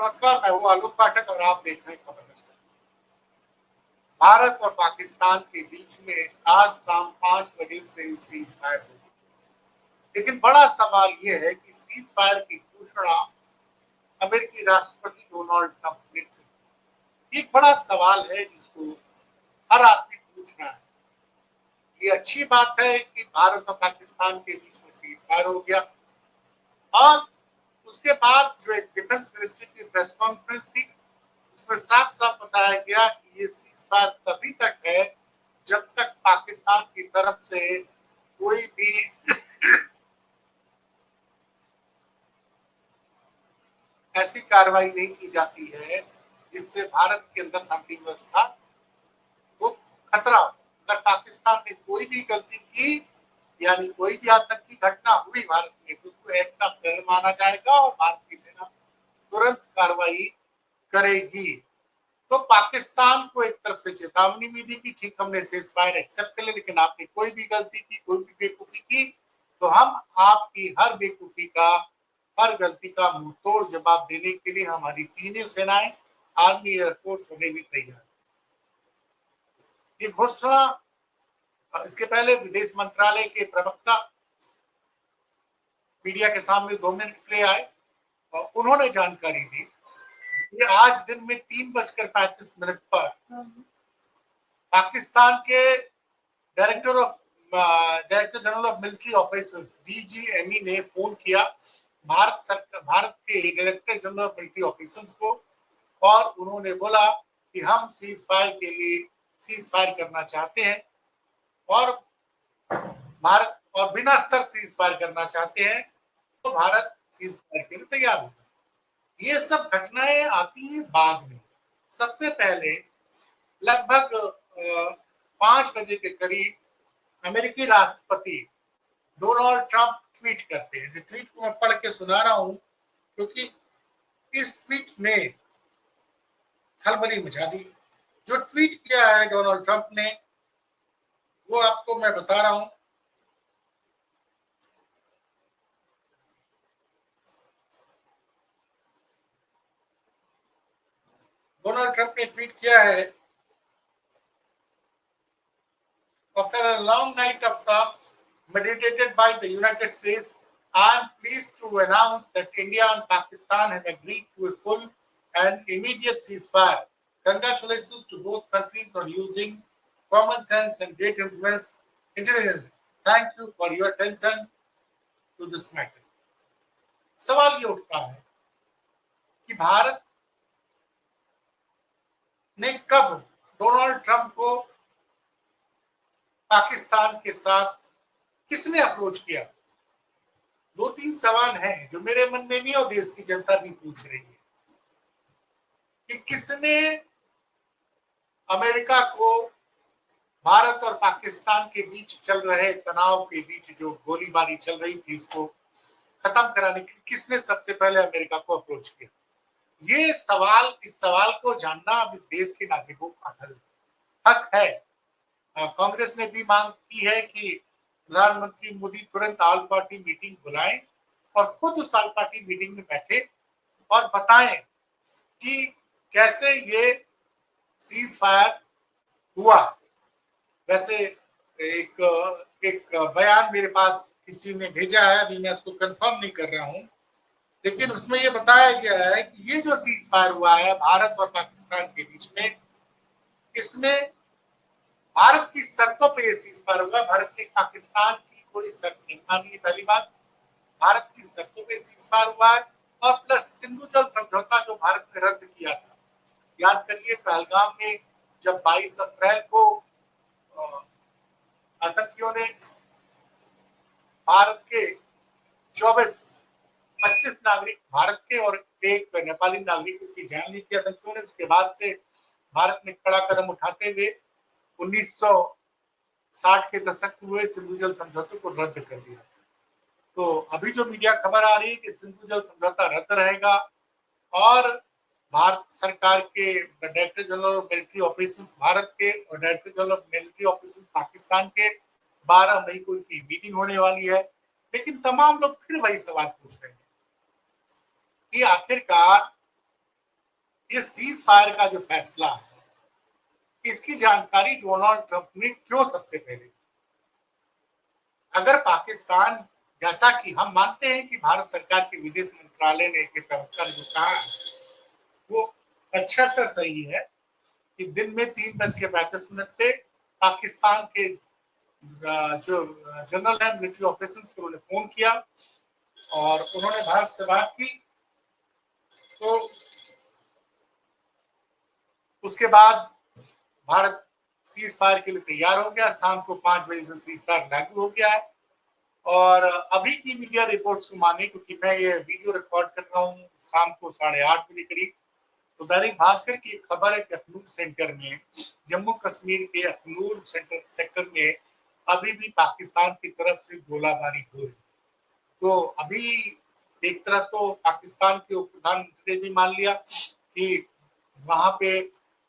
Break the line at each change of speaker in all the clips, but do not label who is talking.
नमस्कार, मैं हूँ आलोक पाठक और आप देख रहे हैं खबर दस्ता। भारत और पाकिस्तान के बीच में आज शाम 5 बजे से सीज फायर होगी, लेकिन बड़ा सवाल ये है कि सीज फायर की घोषणा अमेरिकी राष्ट्रपति डोनाल्ड ट्रंप ने की। एक बड़ा सवाल है जिसको हर आदमी पूछ रहा है। ये अच्छी बात है कि भारत और पाकिस्तान के बीच में सीज फायर हो गया और उसके बाद जो एक डिफेंस मिनिस्ट्री की प्रेस कॉन्फ्रेंस थी उसमें साफ साफ बताया गया कि ये सीज फायर तभी तक है जब तक पाकिस्तान की तरफ से कोई भी ऐसी कार्रवाई नहीं की जाती है जिससे भारत के अंदर शांति व्यवस्था को खतरा हो। अगर पाकिस्तान ने कोई भी गलती की यानी कोई भी आतंकी घटना हुई भारत में तो उसको एकता प्रेरण माना जाएगा और भारत की सेना तुरंत कार्रवाई करेगी। तो पाकिस्तान को एक तरफ से चेतावनी भी दी कि ठीक हमने सीज फायर एक्सेप्ट कर लिया, लेकिन आपने कोई भी गलती की, कोई भी बेवकूफी की तो हम आपकी हर बेवकूफी का, हर गलती का मुंह तोड़ जवाब देने के लिए हमारी तीनों सेनाएं, आर्मी, एयरफोर्स होने भी तैयार। ये घोषणा इसके पहले विदेश मंत्रालय के प्रवक्ता मीडिया के सामने 2 मिनट के लिए आए और उन्होंने जानकारी दी कि आज दिन में 3:35 पर पाकिस्तान के director general of military operations DGMO ने फोन किया भारत के director general of military operations को और उन्होंने बोला कि हम सीज फायर के लिए सीज फायर करना चाहते हैं और भारत और बिना शर्त सीज फायर करना चाहते हैं तो भारत सीज फायर के लिए तैयार होगा। ये सब घटनाएं आती हैं बाद में। सबसे पहले लगभग 5 बजे के करीब अमेरिकी राष्ट्रपति डोनाल्ड ट्रंप ट्वीट करते हैं। ट्वीट को मैं पढ़ के सुना रहा हूं क्योंकि इस ट्वीट ने खलबली मचा दी। जो ट्वीट किया है डोनाल्ड ट्रंप ने वो आपको मैं बता रहा हूं। डोनाल्ड ट्रंप ने ट्वीट किया है, after a long night of talks mediated by the United States, I am pleased to announce that India and Pakistan have agreed to a full and immediate ceasefire. Congratulations to both countries on using common sense and great intelligence. Thank you for your attention to this matter. सवाल ये उठता है कि भारत ने कब Donald Trump को पाकिस्तान के साथ किसने अप्रोच किया? 2-3 सवाल हैं जो मेरे मन में भी और देश की जनता भी पूछ रही है कि किसने अमेरिका को भारत और पाकिस्तान के बीच चल रहे तनाव के बीच जो गोलीबारी चल रही थी उसको खत्म कराने के लिए किसने सबसे पहले अमेरिका को अप्रोच किया? ये सवाल, इस सवाल को जानना अब इस देश के नागरिकों का हक है। कांग्रेस ने भी मांग की है कि प्रधानमंत्री मोदी तुरंत ऑल पार्टी मीटिंग बुलाएं और खुद उस ऑल पार्टी मीटिंग में बैठे और बताएं कि कैसे ये सीज फायर हुआ। वैसे एक बयान मेरे पास किसी ने भेजा है, अभी मैं उसको कंफर्म नहीं कर रहा हूं, लेकिन उसमें ये बताया गया है कि ये जो सीज फायर हुआ है भारत और पाकिस्तान के बीच में, इसमें भारत की शर्तों पे ये सीज फायर हुआ। भारत ने पाकिस्तान की कोई शर्त नहीं मानी। पहली बात, भारत की शर्तों पे सीज फायर हुआ है और प्लस सिंधु जल समझौता जो भारत ने रद्द किया था। याद करिए पहलगाम में जब 22 अप्रैल को आतंकियों ने भारत के 25 नागरिक भारत के और एक नेपाली नागरिक की जान ली थी आतंकियों ने। उसके बाद से भारत ने कड़ा कदम उठाते हुए 1960 के दशक में हुए सिंधु जल समझौते को रद्द कर दिया। तो अभी जो मीडिया खबर आ रही है कि सिंधु जल समझौता रद्द रहेगा और भारत सरकार के director general of military operations Bharat के और director general of military operations Pakistan के 12 मई को इनकी मीटिंग होने वाली है। लेकिन तमाम लोग फिर वही सवाल पूछ रहे हैं कि आखिरकार ये सीज फायर का जो फैसला है, इसकी जानकारी डोनाल्ड ट्रंप ने क्यों सबसे पहले दी? अगर पाकिस्तान, जैसा कि हम मानते हैं कि भारत सरकार के विदेश मंत्रालय ने के प्रवक्ता ने जो कहा है वो अच्छा सा सही है कि दिन में 3:35 पे पाकिस्तान के जो जनरल है मिलिट्री ऑफिसर्स को उन्होंने फोन किया और उन्होंने भारत से बात की। तो उसके बाद भारत सीज फायर के लिए तैयार हो गया। शाम को 5 बजे से सीज फायर लागू हो गया है। और अभी की मीडिया रिपोर्ट्स को माने, क्योंकि मैं ये वीडियो रिकॉर्ड कर रहा हूँ शाम को 8:30 बजे करीब, तो दैनिक भास्कर की एक खबर है कि अखनूर सेंटर में, जम्मू कश्मीर के अखनूर सेक्टर में अभी भी पाकिस्तान की तरफ से गोलाबारी हो रही है। तो अभी एक तरह तो पाकिस्तान के उप प्रधानमंत्री ने भी मान लिया कि वहां पे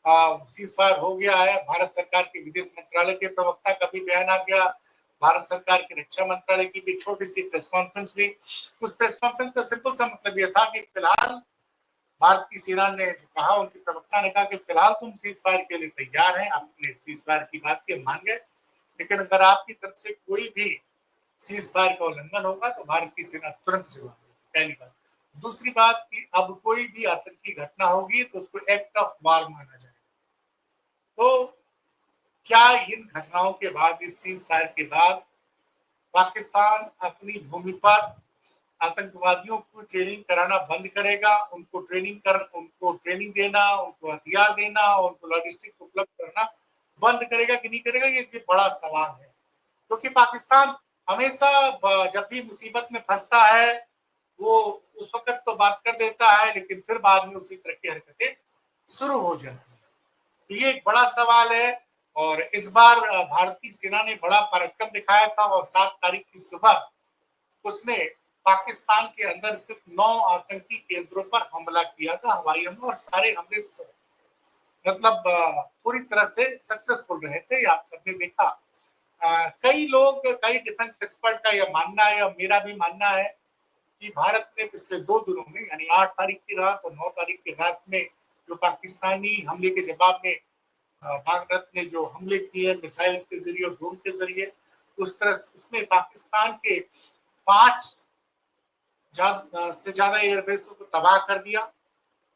सीज फायर हो गया है। भारत सरकार के विदेश मंत्रालय के प्रवक्ता का भी बयान आ गया, भारत सरकार के रक्षा मंत्रालय की भी छोटी सी प्रेस कॉन्फ्रेंस हुई। उस प्रेस कॉन्फ्रेंस का सिंपल सा मतलब यह था कि फिलहाल भारत की सेना ने जो कहा, उनके प्रवक्ता ने कहा कि फिलहाल तुम सीज फायर के लिए तैयार हैं, आपने सीज फायर की बात की, मान गए, लेकिन अगर आपकी तरफ से कोई भी सीज फायर का उल्लंघन होगा तो भारत की सेना तुरंत जवाब देगी, पहली बात। दूसरी बात कि अब कोई भी आतंकी घटना होगी तो उसको एक्ट ऑफ वार माना जाएगा। तो क्या इन घटनाओं के बाद, इस सीज फायर के बाद, पाकिस्तान अपनी भूमि पर आतंकवादियों को ट्रेनिंग कराना बंद करेगा, उनको ट्रेनिंग देना, उनको हथियार देना, उनको लॉजिस्टिक्स उपलब्ध करना बंद करेगा कि नहीं करेगा? ये बड़ा सवाल है, क्योंकि पाकिस्तान हमेशा जब भी मुसीबत में फंसता है वो उस वक्त तो बात कर देता है, लेकिन फिर बाद में उसी तरह की हरकतें शुरू हो जाती है। तो ये एक बड़ा सवाल है। और इस बार भारत की सेना ने बड़ा पराक्रम दिखाया था और 7 तारीख की सुबह उसने पाकिस्तान के अंदर स्थित 9 आतंकी केंद्रों पर हमला किया था, हवाई हमला, और सारे हमले मतलब पूरी तरह से सक्सेसफुल रहे थे। आप सबने देखा। कई लोग, कई डिफेंस एक्सपर्ट का यह मानना है और मेरा भी मानना है कि भारत ने पिछले 2 दिनों में, यानी 8 तारीख की रात और 9 तारीख की रात में, जो पाकिस्तानी हमले के जवाब में भारत ने जो हमले किए मिसाइल्स के जरिए और ड्रोन के जरिए, उस तरह उसमें पाकिस्तान के 5 से ज्यादा एयरबेसों को तबाह कर दिया।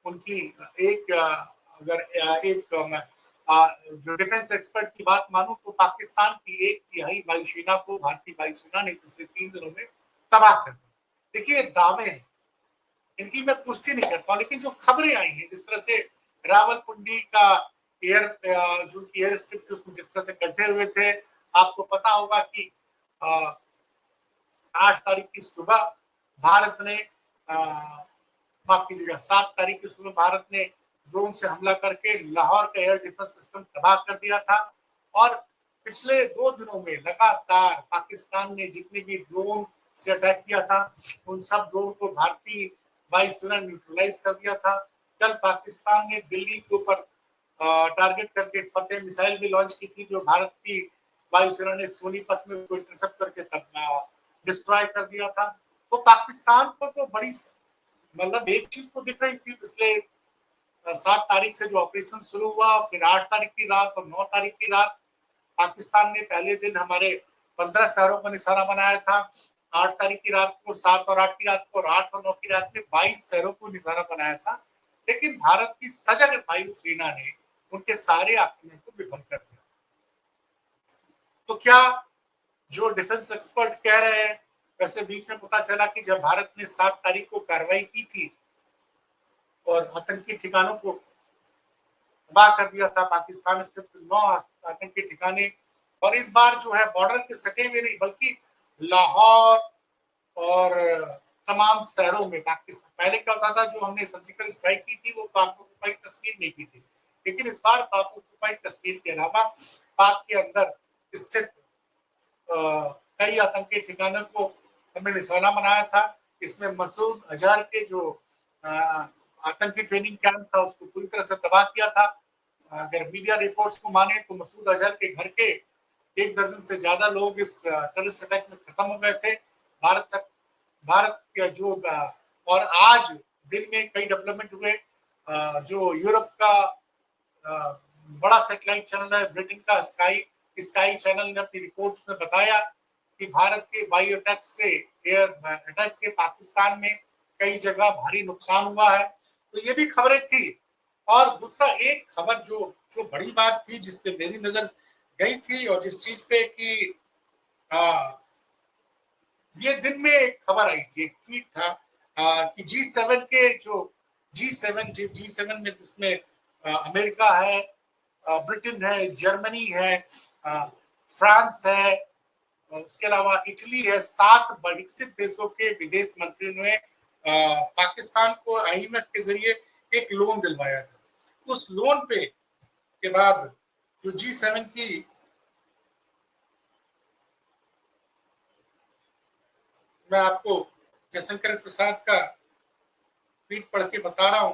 उनकी एक अगर एक जो डिफेंस एक्सपर्ट की बात मानूं तो पाकिस्तान की 1/3 वायुसेना को भारतीय वायुसेना ने पिछले 3 दिनों में तबाह कर दिया। देखिए, दावे हैं, इनकी मैं पुष्टि नहीं करता, लेकिन जो खबरें आई हैं, जिस तरह से रावलपिंडी का जो एयर स्ट्रिप थी उसमें जिस तरह से गड्ढे हुए थे, आपको पता होगा कि 8 तारीख की सुबह भारत ने माफ कीजिएगा 7 तारीख की सुबह भारत ने ड्रोन से हमला करके लाहौर का एयर डिफेंस सिस्टम तबाह कर दिया था। और पिछले 2 दिनों में लगातार पाकिस्तान ने जितने भी ड्रोन से अटैक किया था, उन सब ड्रोन को भारतीय वायुसेना न्यूट्रलाइज कर दिया था। कल पाकिस्तान ने दिल्ली के ऊपर टारगेट करके फतेह मिसाइल भी लॉन्च की थी, जो भारत की वायुसेना ने सोनीपत में उसको इंटरसेप्ट करके तब डिस्ट्रॉय कर दिया था। तो पाकिस्तान को तो बड़ी, मतलब एक चीज तो दिख रही थी पिछले 7 तारीख से जो ऑपरेशन शुरू हुआ, फिर 8 तारीख की रात और 9 तारीख की रात पाकिस्तान ने पहले दिन हमारे 15 शहरों का निशाना बनाया था। 8 तारीख की रात को, 7 और 8 की रात को, और 8 और 9 की रात में 22 शहरों को निशाना बनाया था। लेकिन भारत की सजग वायुसेना ने उनके सारे आक्रमण को विफल कर दिया। तो क्या जो डिफेंस एक्सपर्ट कह रहे हैं, वैसे बीच में पता चला कि जब भारत ने 7 तारीख को कार्रवाई की थी और आतंकी ठिकानों को तबाह कर दिया था, पाकिस्तान स्थित 9 आतंकी ठिकाने, और इस बार जो है बॉर्डर के सटे हुए नहीं बल्कि लाहौर और तमाम शहरों में पाकिस्तान, पहले क्या होता था, जो हमने सर्जिकल स्ट्राइक की थी वो पाक ऑक्युपाइड कश्मीर में की थी, लेकिन इस बार पाक ऑक्युपाइड कश्मीर के अलावा पाक के अंदर स्थित कई आतंकी ठिकानों को हमने निशाना बनाया था। इसमें मसूद अजहर के जो आतंकी ट्रेनिंग कैंप था उसको पूरी तरह से तबाह किया था। अगर मीडिया रिपोर्ट्स को माने तो मसूद अजहर के घर के 1 दर्जन से ज्यादा लोग इस टेररिस्ट अटैक में खत्म हो गए थे। भारत के जो और आज दिन में कई डेवलपमेंट हुए। जो यूरोप का बड़ा सैटेलाइट चैनल है ब्रिटेन का स्काई स्काई चैनल ने अपनी रिपोर्ट्स में बताया कि भारत के वायु अटैक से एयर अटैक से पाकिस्तान में कई जगह भारी नुकसान हुआ है। तो ये भी खबरें थी। और दूसरा एक खबर जो जो बड़ी बात थी जिस पे मेरी नजर गई थी और जिस चीज पे कि ये दिन में एक खबर आई थी, एक ट्वीट था कि G7 के जो G7 में उसमें अमेरिका है, ब्रिटेन है, जर्मनी है, फ्रांस है, उसके अलावा इटली है, 7 विकसित देशों के विदेश मंत्रियों ने पाकिस्तान को IMF के जरिए एक लोन दिलवाया था। उस लोन पे के बाद जो G7 की मैं आपको जयशंकर प्रसाद का ट्वीट पढ़ के बता रहा हूं।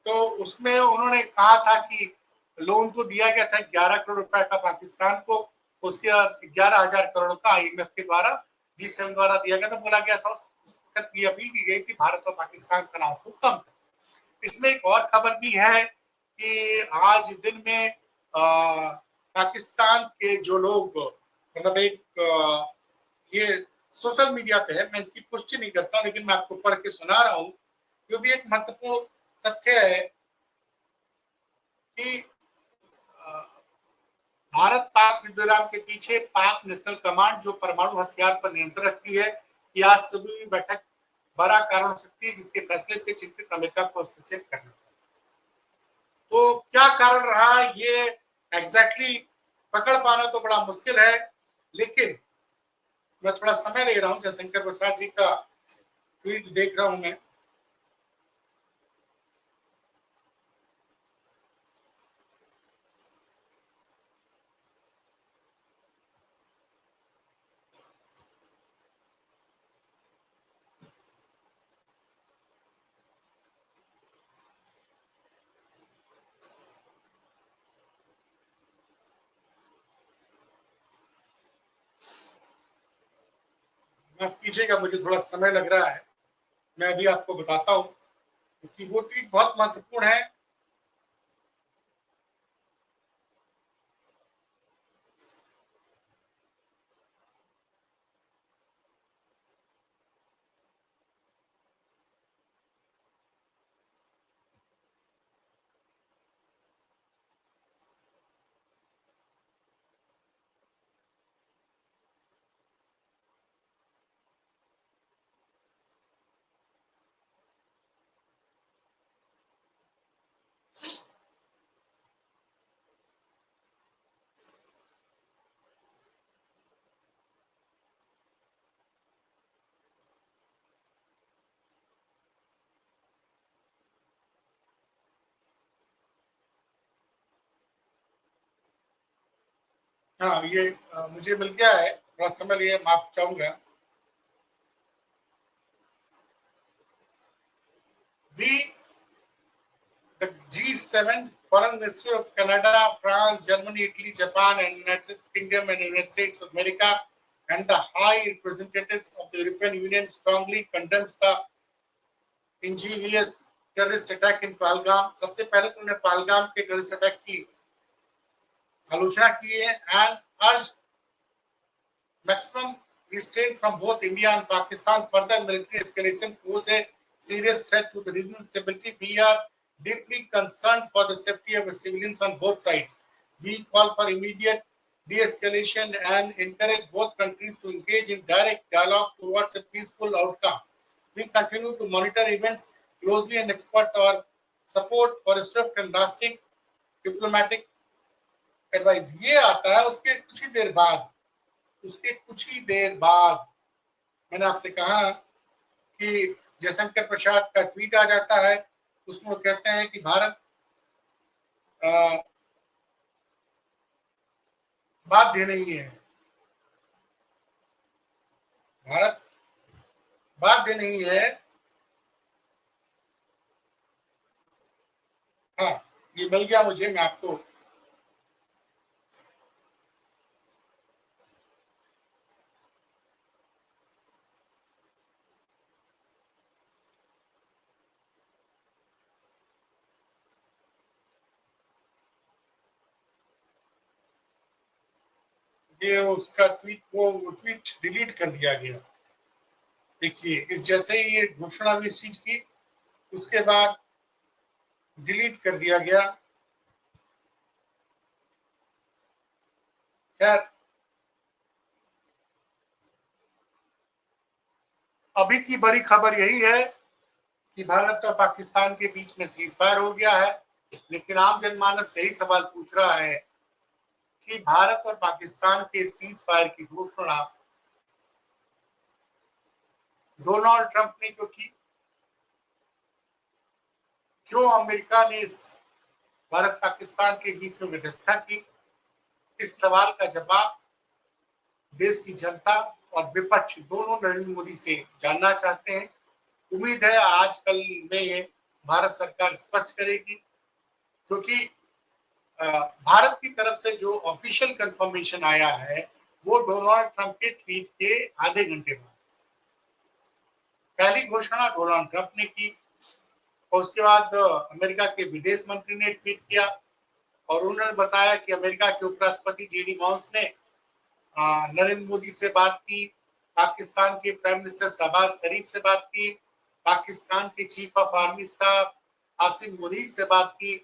तो उसमें उन्होंने कहा था कि लोन तो दिया गया था 11 करोड़ रुपए का पाकिस्तान को, उसके 11,000 करोड़ का IMF के द्वारा G7 द्वारा दिया गया था। बोला गया था उस वक्त ये अपील की गई थी भारत और पाकिस्तान तनाव को कम। इसमें एक और खबर भी है कि आज दिन में पाकिस्तान के जो लोग मतलब एक ये सोशल मीडिया पे है, मैं इसकी पुष्टि नहीं करता लेकिन मैं आपको पढ़ के सुना रहा हूँ। जो भी एक महत्वपूर्ण तथ्य है कि भारत पाक युद्ध विराम के पीछे पाक नेशनल कमांड जो परमाणु हथियार पर नियंत्रण रखती है, कि आज सुबह भी बैठक बड़ा कारण हो सकती है जिसके फैसले से चिंतित अमेरिका को हस्तक्षेप करना। तो क्या कारण रहा ये एग्जैक्टली पकड़ पाना तो बड़ा मुश्किल है, लेकिन मैं थोड़ा समय ले रहा हूं। जयशंकर प्रसाद जी का ट्वीट देख रहा हूं मैं। माफ कीजिएगा, मुझे थोड़ा समय लग रहा है, मैं अभी आपको बताता हूं क्योंकि वो ट्वीट बहुत महत्वपूर्ण है। हाँ, ये मुझे मिल गया है, थोड़ा समय लिए माफ चाहूंगा। We, the G7 foreign minister of Canada, France, Germany, Italy, Japan, and United Kingdom and United States of America, and the high representatives of the European Union strongly condemns the ingenious terrorist attack in Pahalgam. सबसे पहले तो उन्होंने पालगाम के terrorist attack की आलोचना की है and urged maximum restraint from both India and Pakistan. Further military escalation pose a serious threat to the regional stability. We are deeply concerned for the safety of the civilians on both sides. We call for immediate de-escalation and encourage both countries to engage in direct dialogue towards a peaceful outcome. We continue to monitor events closely and express our support for a swift and lasting diplomatic advice. ये आता है उसके कुछ ही देर बाद मैंने आपसे कहा कि जयशंकर प्रसाद का ट्वीट आ जाता है। उसमें वो कहते हैं कि भारत बाध्य नहीं है, भारत बाध्य नहीं है। हाँ, ये मिल गया मुझे, मैं आपको ये उसका ट्वीट डिलीट कर दिया गया। देखिए, इस जैसे ही ये घोषणा हुई इस चीज की, उसके बाद डिलीट कर दिया गया। खैर, अभी की बड़ी खबर यही है कि भारत और पाकिस्तान के बीच में सीज फायर हो गया है, लेकिन आम जनमानस यही सवाल पूछ रहा है कि भारत और पाकिस्तान के सीज फायर की घोषणा डोनाल्ड ट्रंप ने क्यों की? क्यों अमेरिका ने इस भारत पाकिस्तान के बीच में मध्यस्थता की? इस सवाल का जवाब देश की जनता और विपक्ष दोनों नरेंद्र मोदी से जानना चाहते हैं। उम्मीद है आज कल में ये भारत सरकार स्पष्ट करेगी, क्योंकि भारत की तरफ से जो ऑफिशियल कंफर्मेशन आया है वो डोनाल्ड ट्रंप के ट्वीट के आधे घंटे बाद। पहली घोषणा डोनाल्ड ट्रंप ने की और उसके बाद अमेरिका के विदेश मंत्री ने ट्वीट किया और उन्होंने बताया कि अमेरिका के उपराष्ट्रपति जेडी वांस ने नरेंद्र मोदी से बात की, पाकिस्तान के प्राइम मिनिस्टर शहबाज शरीफ से बात की, पाकिस्तान के chief of army staff Asim Munir से बात की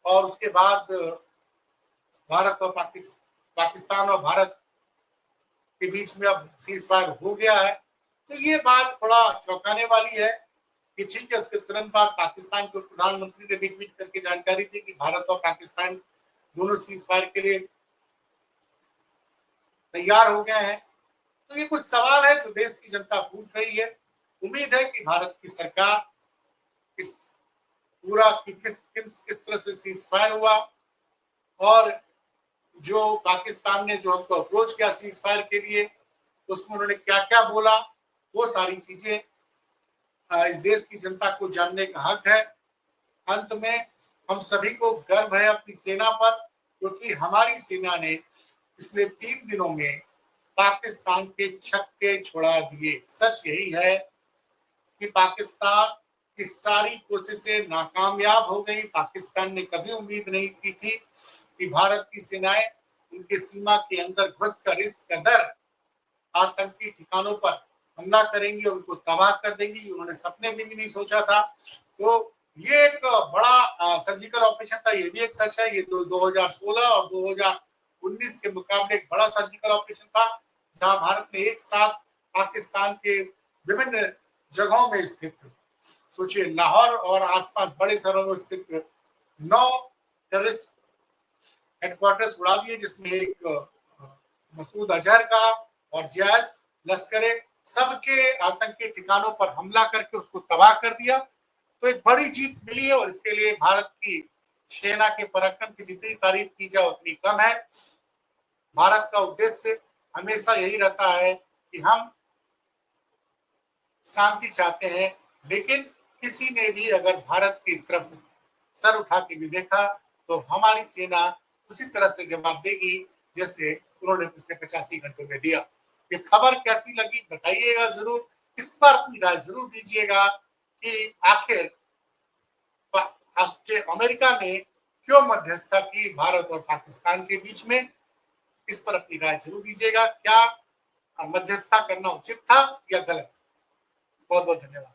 और उसके बाद भारत और पाकिस्तान और भारत के बीच में अब सीज फायर हो गया है। तो ये बात थोड़ा चौंकाने वाली है कि ठीक है, उसके तुरंत बाद पाकिस्तान के प्रधानमंत्री ने भी ट्वीट करके जानकारी दी कि भारत और पाकिस्तान दोनों सीज फायर के लिए तैयार हो गए हैं। तो ये कुछ सवाल है जो देश की जनता पूछ रही है। उम्मीद है कि भारत की सरकार इस पूरा किस तरह से सीज फायर हुआ और जो पाकिस्तान ने जो हमको अप्रोच किया सीज फायर के लिए, उसमें उन्होंने क्या क्या बोला, वो सारी चीजें इस देश की जनता को जानने का हक है। अंत में हम सभी को गर्व है अपनी सेना पर, क्योंकि हमारी सेना ने पिछले 3 दिनों में पाकिस्तान के छक्के छुड़ा दिए। सच यही है कि पाकिस्तान की सारी कोशिशें नाकामयाब हो गई। पाकिस्तान ने कभी उम्मीद नहीं की थी कि भारत की सेनाएं उनके सीमा के अंदर घुसकर इस कदर आतंकी ठिकानों पर हमला करेंगी, उनको तबाह कर देंगी। उन्होंने सपने में भी नहीं सोचा था। तो ये एक बड़ा सर्जिकल ऑपरेशन था, ये भी एक सच है। ये 2016 और 2019 के मुकाबले एक बड़ा सर्जिकल ऑपरेशन था, जहां भारत ने एक साथ पाकिस्तान के विभिन्न जगहों में स्थित, सोचिए लाहौर और आसपास बड़े शहरों में स्थित 9 टेररिस्ट हेडक्वार्टर्स उड़ा दिए, जिसमें एक मसूद अजहर का और जैश लश्करे सबके आतंकी ठिकानों पर हमला करके उसको तबाह कर दिया। तो एक बड़ी जीत मिली है और इसके लिए भारत की सेना के पराक्रम की जितनी तारीफ की जाए उतनी कम है। भारत का उद्देश्य हमेशा यही रहता है कि हम शांति चाहते हैं, लेकिन किसी ने भी अगर भारत की तरफ सर उठा के भी देखा तो हमारी सेना उसी तरह से जवाब देगी जैसे उन्होंने पिछले 85 घंटों में दिया। ये खबर कैसी लगी बताइएगा जरूर, इस पर अपनी राय जरूर दीजिएगा कि आखिर अमेरिका ने क्यों मध्यस्थता की भारत और पाकिस्तान के बीच में। इस पर अपनी राय जरूर दीजिएगा। क्या मध्यस्थता करना उचित था या गलत? बहुत बहुत धन्यवाद।